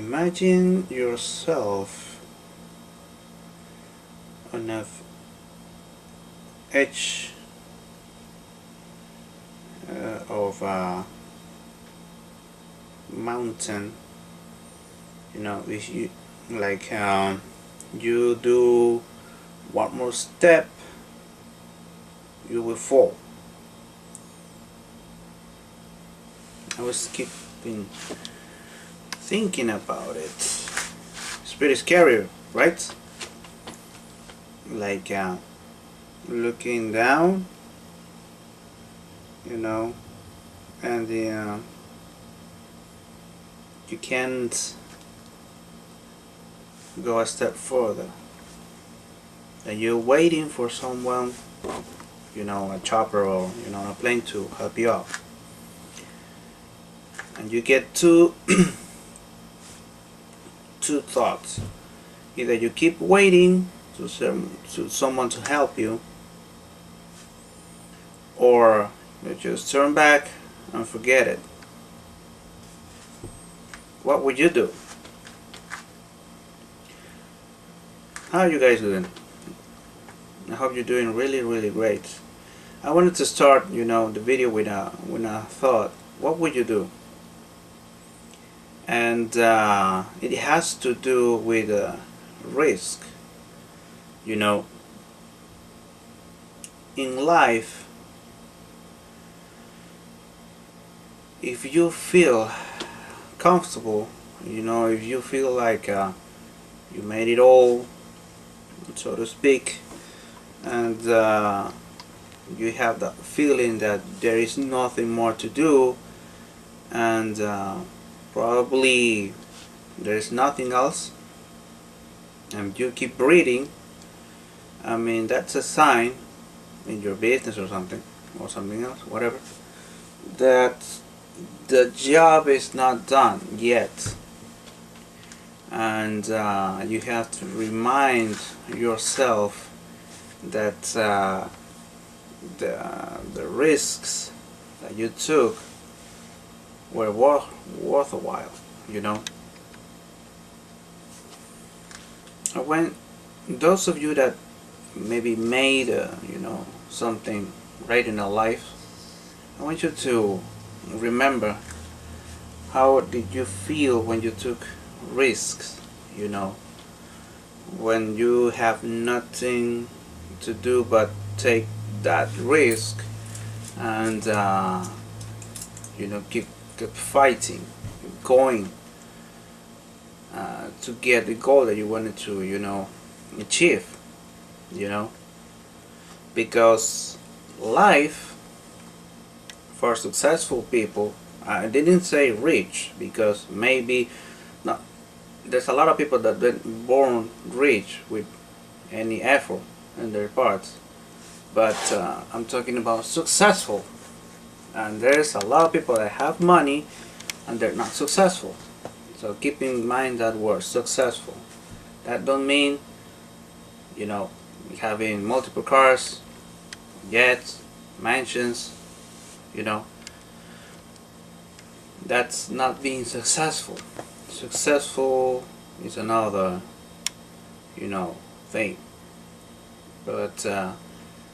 Imagine yourself on a edge of a mountain. If you like, you do one more step, you will fall. I was keeping thinking about it. It's pretty scary, right? Like, looking down, and you can't go a step further, and you're waiting for someone, a chopper or a plane to help you out, and you get two two thoughts. Either you keep waiting to someone to help you, or you just turn back and forget it. What would you do? How are you guys doing? I hope you're doing really, really great. I wanted to start, the video with a thought. What would you do? And it has to do with risk. In life, if you feel comfortable, if you feel like you made it all, so to speak, and you have that feeling that there is nothing more to do, and probably there is nothing else, and you keep breathing, that's a sign in your business or something else, whatever, that the job is not done yet. And you have to remind yourself that the risks that you took were worth a while. When those of you that maybe made something right in their life, I want you to remember, how did you feel when you took risks? When you have nothing to do but take that risk, and keep fighting, going to get the goal that you wanted to achieve. Because life, for successful people, I didn't say rich, because maybe not. There's a lot of people that been born rich with any effort in their parts, but I'm talking about successful. And there's a lot of people that have money and they're not successful. So keep in mind that word, successful. That don't mean having multiple cars, jets, mansions. That's not being successful. Successful is another thing. But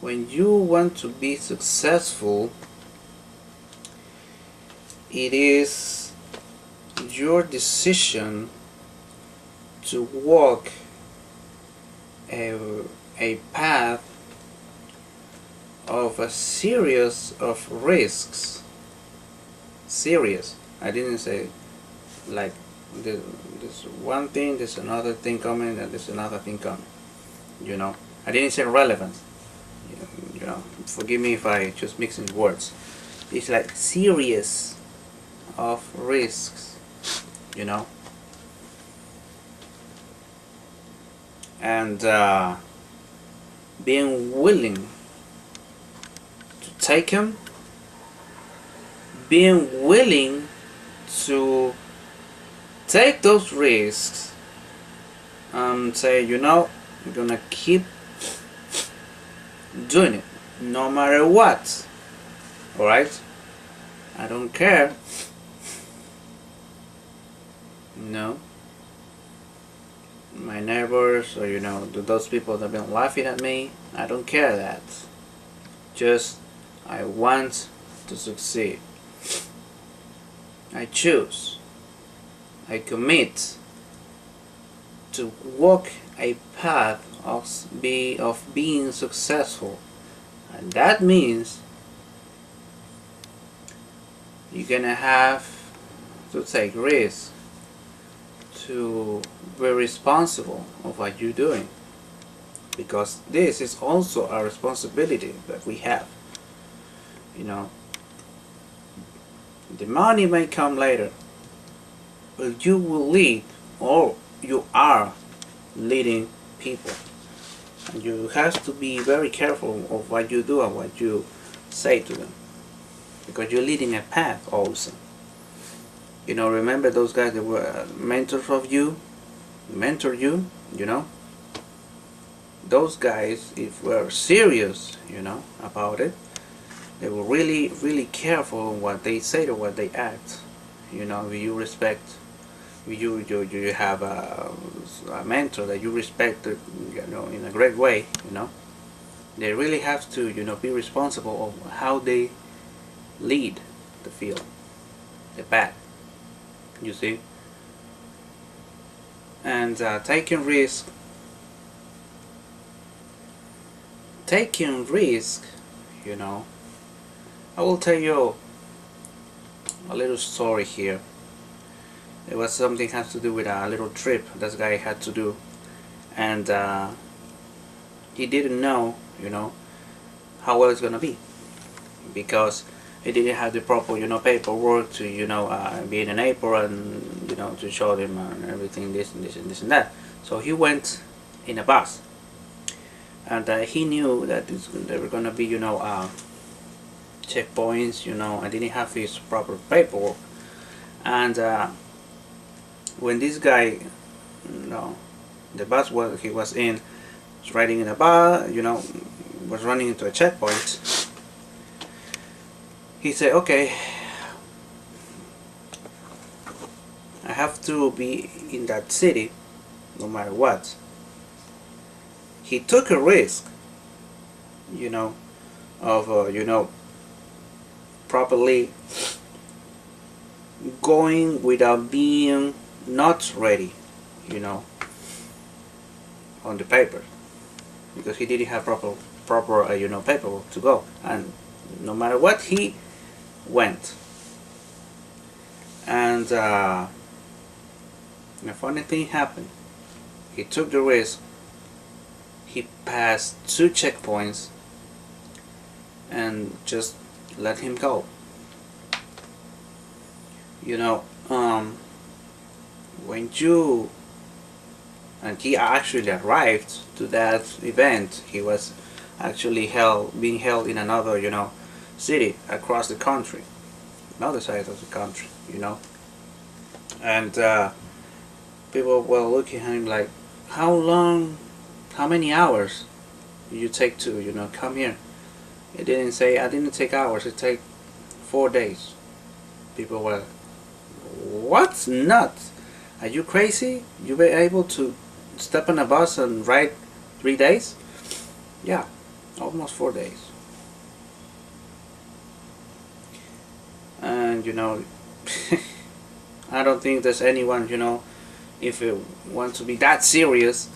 when you want to be successful, it is your decision to walk a path of a series of risks. Serious. I didn't say like there's one thing, there's another thing coming, and there's another thing coming. I didn't say relevant. Forgive me if I just mixing words. It's like series of risks. And being willing to take them, being willing to take those risks, say, I'm gonna keep doing it no matter what. Alright? I don't care you know, my neighbors, or those people that have been laughing at me. I don't care that. Just I want to succeed. I choose. I commit to walk a path of being successful, and that means you're gonna have to take risks, to be responsible of what you're doing, because this is also a responsibility that we have. You know, the money may come later, but you will lead, or you are leading people, and you have to be very careful of what you do and what you say to them, because you're leading a path also. Remember those guys that were mentors of you, mentor you, those guys, if we're serious, about it, they were really, really careful on what they say or what they act. If you respect, you have a mentor that you respect, in a great way, they really have to, be responsible of how they lead the field, the path, you see. And taking risk, I will tell you a little story here. It was something has to do with a little trip this guy had to do, and he didn't know, how well it's gonna be, because he didn't have the proper, paperwork to, be in an apron, to show them and everything, this and this and this and that. So he went in a bus, and he knew that there were gonna be, checkpoints. I didn't have his proper paperwork, and when this guy, the bus he was in, was riding in a bus, was running into a checkpoint. He said, okay, I have to be in that city no matter what. He took a risk, of properly going without being not ready, on the paper, because he didn't have proper paperwork to go, and no matter what, he went. And a funny thing happened. He took the risk. He passed 2 checkpoints and just let him go. When you, and he actually arrived to that event. He was actually being held in another, city across the country, another side of the country, and people were looking at him like, how long, how many hours did you take to, come here? He didn't say, I didn't take hours, it take 4 days. People were, what? Nuts? Are you crazy? You were able to step on a bus and ride 3 days? Yeah, almost 4 days. And I don't think there's anyone, if you want to be that serious,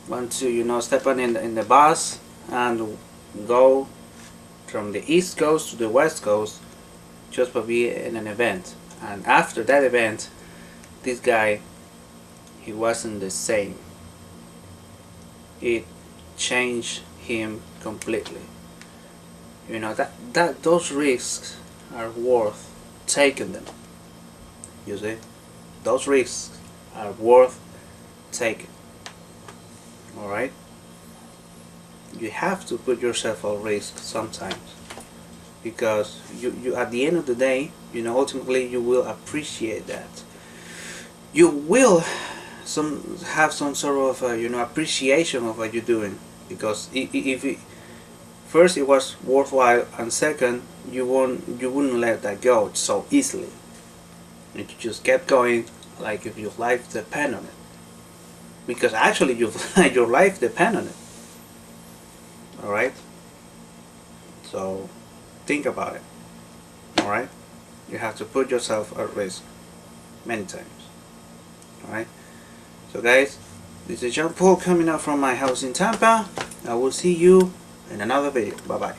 want to, step on in the bus and go from the East Coast to the West Coast just for being in an event. And after that event, this guy, he wasn't the same. It changed him completely. That those risks are worth taking them. You see, those risks are worth taking. All right. You have to put yourself at risk sometimes, because you at the end of the day, ultimately you will appreciate that. You will have some sort of appreciation of what you're doing, because if it, first it was worthwhile, and second, you wouldn't let that go so easily. And you just kept going like if your life depend on it, because actually your life depend on it. All right, so think about it. All right, you have to put yourself at risk many times. All right, so guys, this is Jean Paul coming out from my house in Tampa. I will see you in another video. Bye bye.